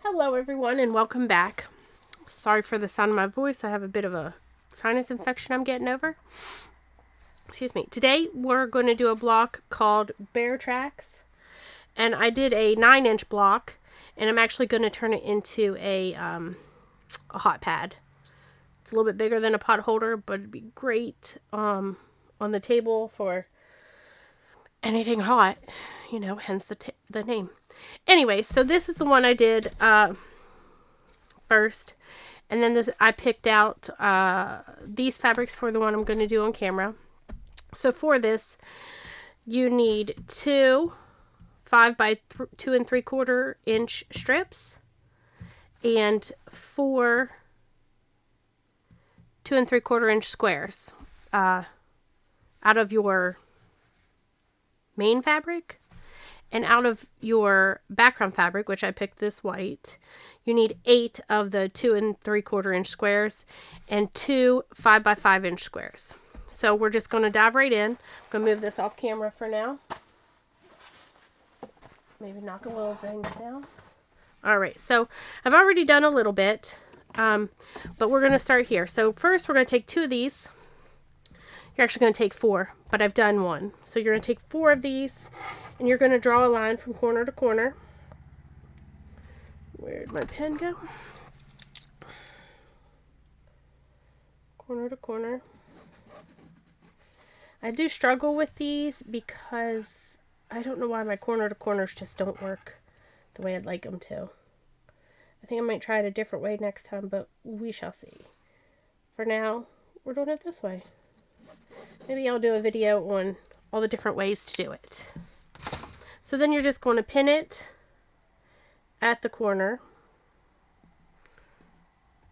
Hello everyone and welcome back. Sorry for the sound of my voice. I have a bit of a sinus infection I'm getting over. Excuse me. Today we're going to do a block called Bear Tracks. And I did a 9-inch block and I'm actually going to turn it into a hot pad. It's a little bit bigger than a pot holder, but it'd be great on the table for anything hot, you know, hence the name. Anyway, so this is the one I did first, and then I picked out these fabrics for the one I'm going to do on camera. So for this, you need two 5 by 2 3/4 inch strips and 4 2 3/4 inch squares out of your main fabric. And out of your background fabric, which I picked this white, you need 8 of the 2 3/4 inch squares and 2 5 by 5 inch squares. So we're just going to dive right in. I'm going to move this off camera for now. Maybe knock a little things down. Alright, so I've already done a little bit, but we're going to start here. So first we're going to take 2 of these. You're actually going to take 4, but I've done 1. So you're going to take 4 of these, and you're going to draw a line from corner to corner. Where'd my pen go? Corner to corner. I do struggle with these because I don't know why my corner to corners just don't work the way I'd like them to. I think I might try it a different way next time, but we shall see. For now, we're doing it this way. Maybe I'll do a video on all the different ways to do it. So then you're just going to pin it at the corner.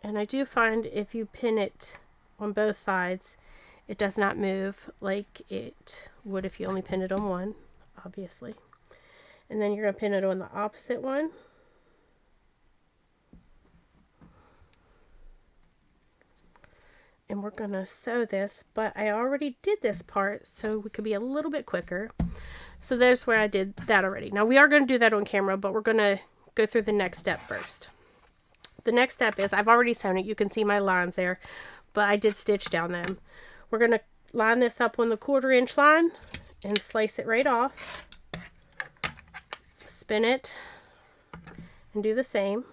And I do find if you pin it on both sides, it does not move like it would if you only pin it on one, obviously. And then you're going to pin it on the opposite one. And we're going to sew this, but I already did this part, so we could be a little bit quicker. So there's where I did that already. Now we are going to do that on camera, but we're going to go through the next step first. The next step is, I've already sewn it. You can see my lines there, but I did stitch down them. We're going to line this up on the 1/4 inch line and slice it right off. Spin it and do the same.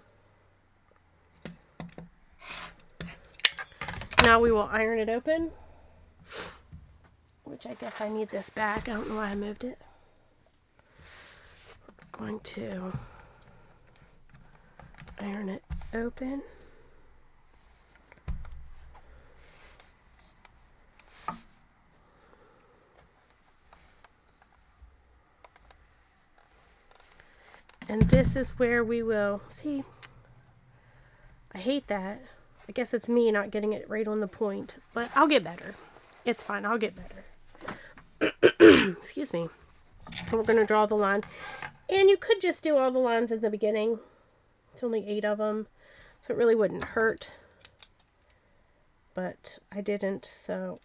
Now we will iron it open, which I guess I need this back. I don't know why I moved it. We're going to iron it open. And this is where we will, see, I hate that. I guess it's me not getting it right on the point, but I'll get better. It's fine, I'll get better. Excuse me. And we're going to draw the line. And you could just do all the lines in the beginning. It's only 8 of them, so it really wouldn't hurt. But I didn't, so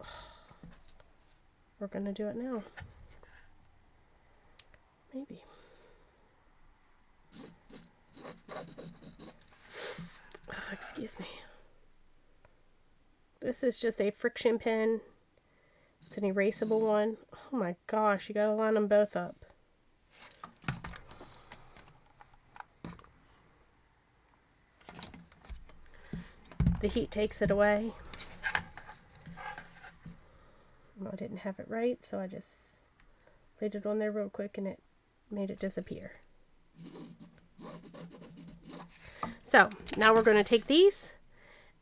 we're going to do it now. Maybe. Oh, excuse me. This is just a friction pin. It's an erasable one. Oh my gosh, you gotta line them both up. The heat takes it away. Well, I didn't have it right, so I just laid it on there real quick and it made it disappear. So, now we're going to take these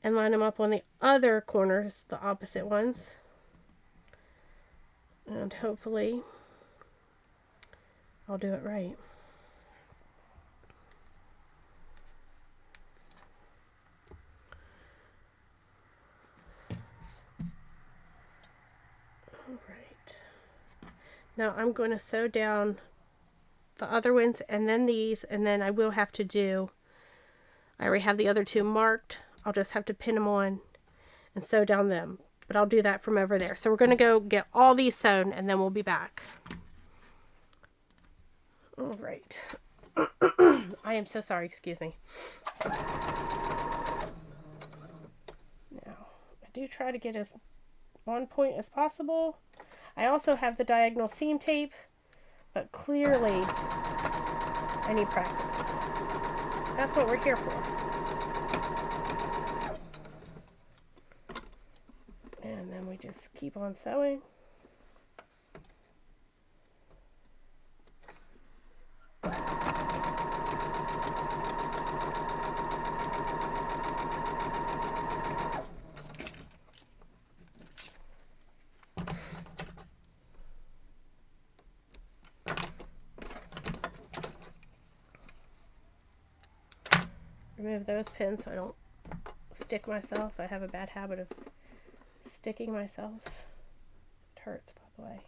and line them up on the other corners, the opposite ones. And hopefully I'll do it right. Alright. Now I'm going to sew down the other ones and then these, and then I will have to do, I already have the other 2 marked. I'll just have to pin them on and sew down them. But I'll do that from over there. So we're going to go get all these sewn and then we'll be back. All right. I am so sorry, excuse me. Now, I do try to get as on point as possible. I also have the diagonal seam tape, but clearly I need practice. That's what we're here for. And then we just keep on sewing. Remove those pins so I don't stick myself. I have a bad habit of sticking myself. It hurts, by the way.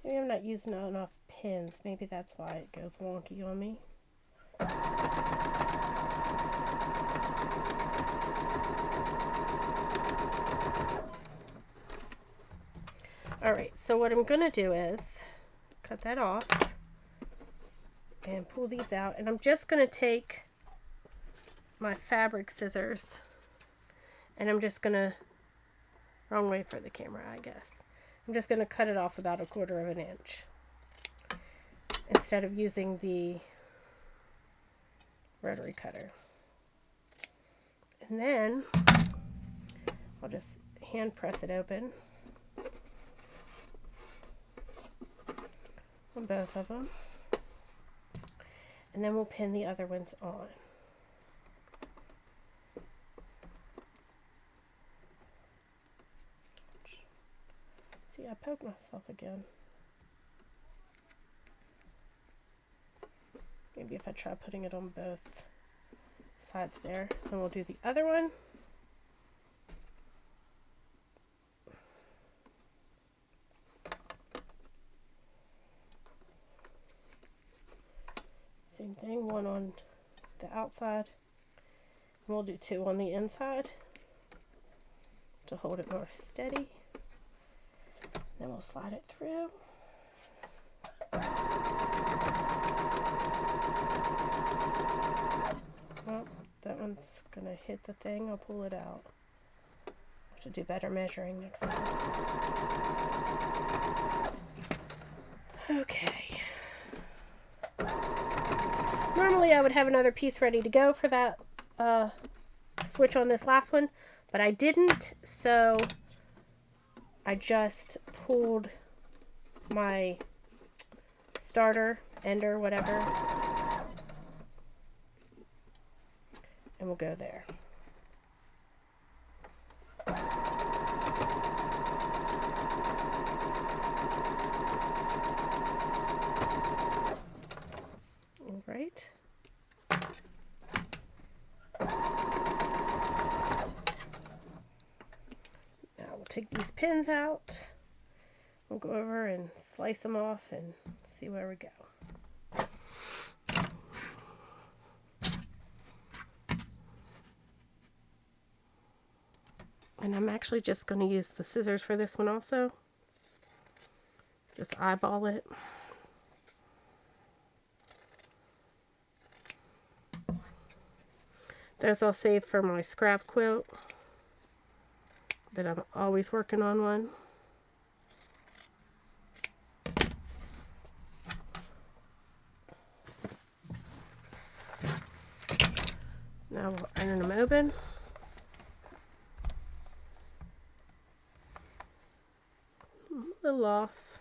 Maybe I'm not using enough pins. Maybe that's why it goes wonky on me. Alright, so what I'm going to do is cut that off and pull these out. And I'm just going to take my fabric scissors and I'm just going to, wrong way for the camera, I guess. I'm just going to cut it off about 1/4 of an inch instead of using the rotary cutter. And then I'll just hand press it open on both of them. And then we'll pin the other ones on. See, I poked myself again. Maybe if I try putting it on both sides there. And we'll do the other one. Same thing, one on the outside. And we'll do 2 on the inside to hold it more steady. Then we'll slide it through. Well, that one's going to hit the thing. I'll pull it out. I'll have to do better measuring next time. Okay. Normally I would have another piece ready to go for that switch on this last one, but I didn't, so I just pulled my starter, ender, whatever, and we'll go there. All right. Now we'll take these pins out. We'll go over and slice them off and see where we go. And I'm actually just going to use the scissors for this one also. Just eyeball it. Those I'll save for my scrap quilt that I'm always working on one. Now we'll iron them open. A little off,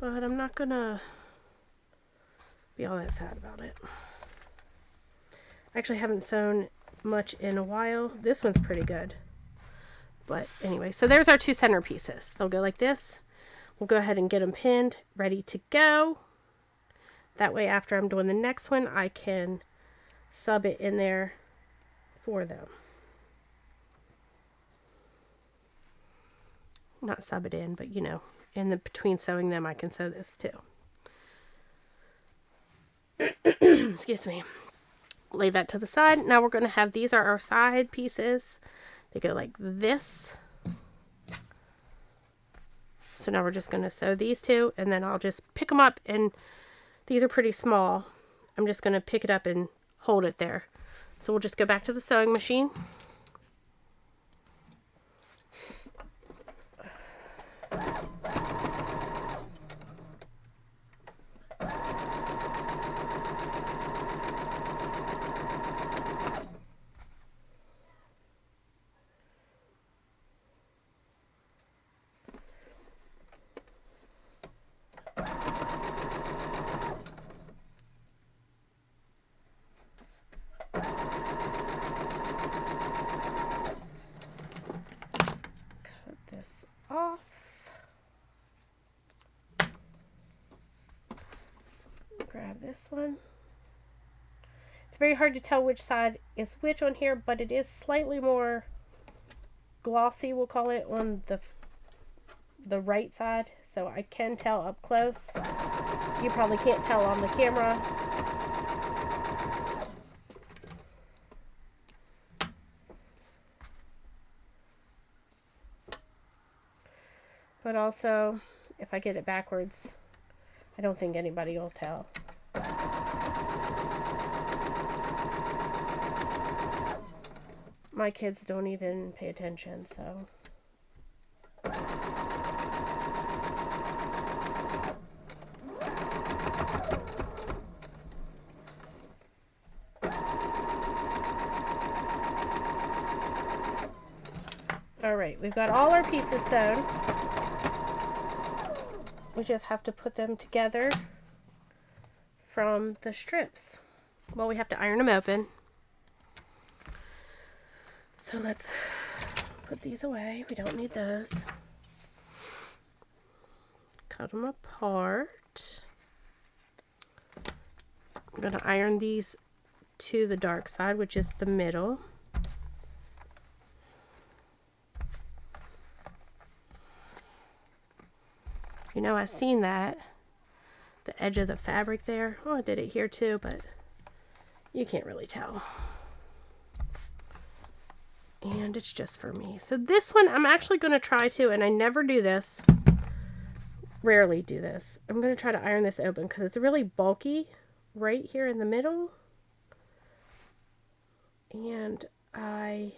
but I'm not gonna be all that sad about it. I actually haven't sewn much in a while. This one's pretty good. But anyway, so there's our 2 center pieces. They'll go like this. We'll go ahead and get them pinned, ready to go. That way after I'm doing the next one, I can sub it in there for them. not sub it in, but you know, in the between sewing them, I can sew this too. Excuse me. Lay that to the side. Now we're going to have, these are our side pieces. They go like this. So now we're just going to sew these two, and then I'll just pick them up, and these are pretty small. I'm just going to pick it up and hold it there. So we'll just go back to the sewing machine. Off. Grab this one. It's very hard to tell which side is which on here, but it is slightly more glossy, we'll call it, on the right side, so I can tell up close. You probably can't tell on the camera. But also, if I get it backwards, I don't think anybody will tell. My kids don't even pay attention, so. All right, we've got all our pieces sewn. We just have to put them together from the strips. Well, we have to iron them open. So let's put these away. We don't need those. Cut them apart. I'm going to iron these to the dark side, which is the middle. You know, I've seen that, the edge of the fabric there. Oh, I did it here too, but you can't really tell. And it's just for me. So this one I'm actually going to try to, and I never do this, rarely do this. I'm going to try to iron this open because it's really bulky right here in the middle. And I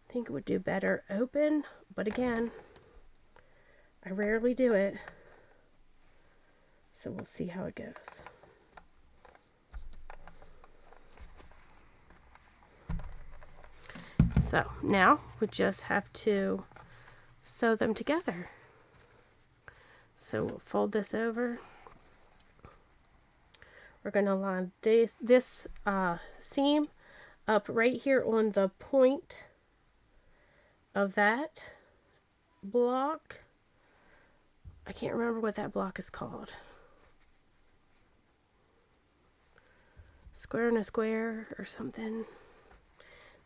think it would do better open, but again, I rarely do it, so we'll see how it goes. So now we just have to sew them together. So we'll fold this over. We're going to line this seam up right here on the point of that block. I can't remember what that block is called. Square and a square or something. And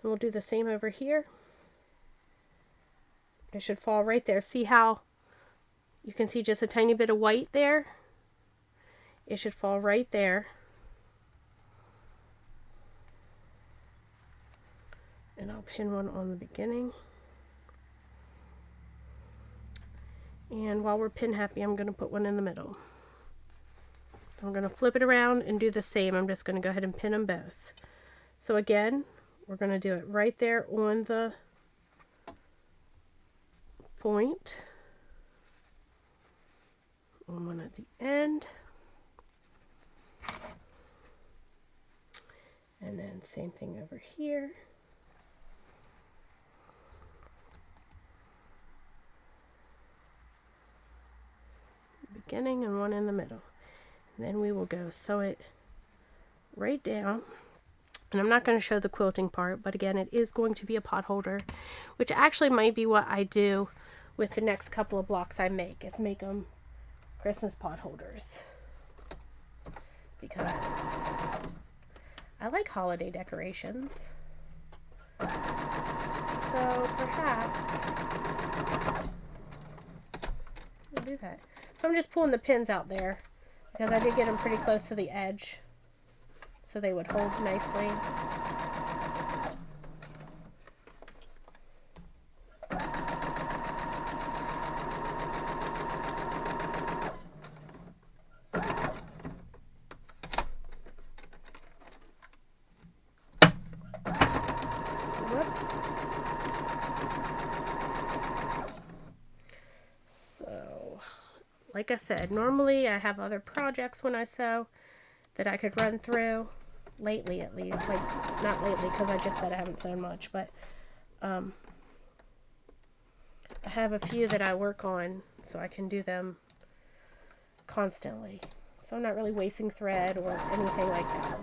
we'll do the same over here. It should fall right there. See how you can see just a tiny bit of white there? It should fall right there. And I'll pin one on the beginning. And while we're pin happy, I'm going to put one in the middle. I'm going to flip it around and do the same. I'm just going to go ahead and pin them both. So again, we're going to do it right there on the point. One at the end. And then same thing over here. Beginning and one in the middle. And then we will go sew it right down. And I'm not going to show the quilting part, but again, it is going to be a pot holder, which actually might be what I do with the next couple of blocks I make, is make them Christmas pot holders. Because I like holiday decorations. So perhaps I'll do that. So I'm just pulling the pins out there because I did get them pretty close to the edge so they would hold nicely. Whoops. So, like I said, normally I have other projects when I sew that I could run through. Lately, at least. Like, not lately, because I just said I haven't sewn much, but I have a few that I work on so I can do them constantly. So I'm not really wasting thread or anything like that.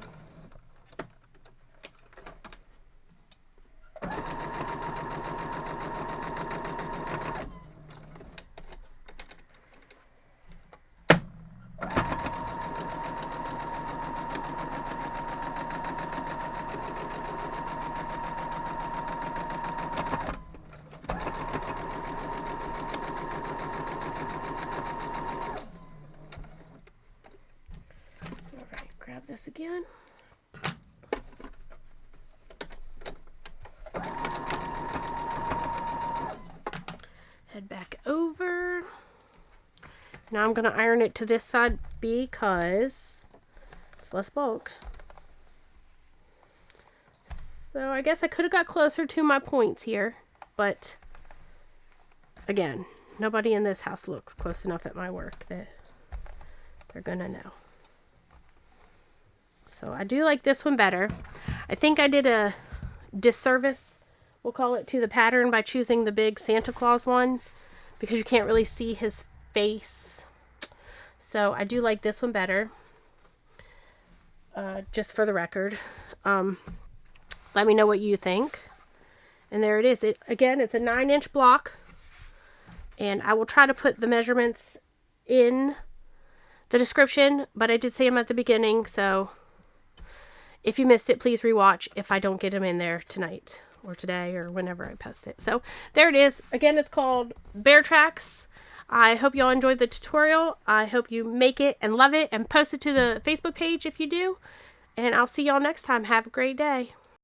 Alright, grab this again. Head back over. Now I'm going to iron it to this side because it's less bulk. So I guess I could have got closer to my points here, but again, nobody in this house looks close enough at my work that they're going to know. So I do like this one better. I think I did a disservice, we'll call it, to the pattern by choosing the big Santa Claus one because you can't really see his face. So I do like this one better, just for the record. Let me know what you think. And there it is. Again, it's a 9-inch block. And I will try to put the measurements in the description, but I did say them at the beginning, so if you missed it, please rewatch if I don't get them in there tonight or today or whenever I post it. So there it is. Again, it's called Bear Tracks. I hope y'all enjoyed the tutorial. I hope you make it and love it and post it to the Facebook page if you do. And I'll see y'all next time. Have a great day.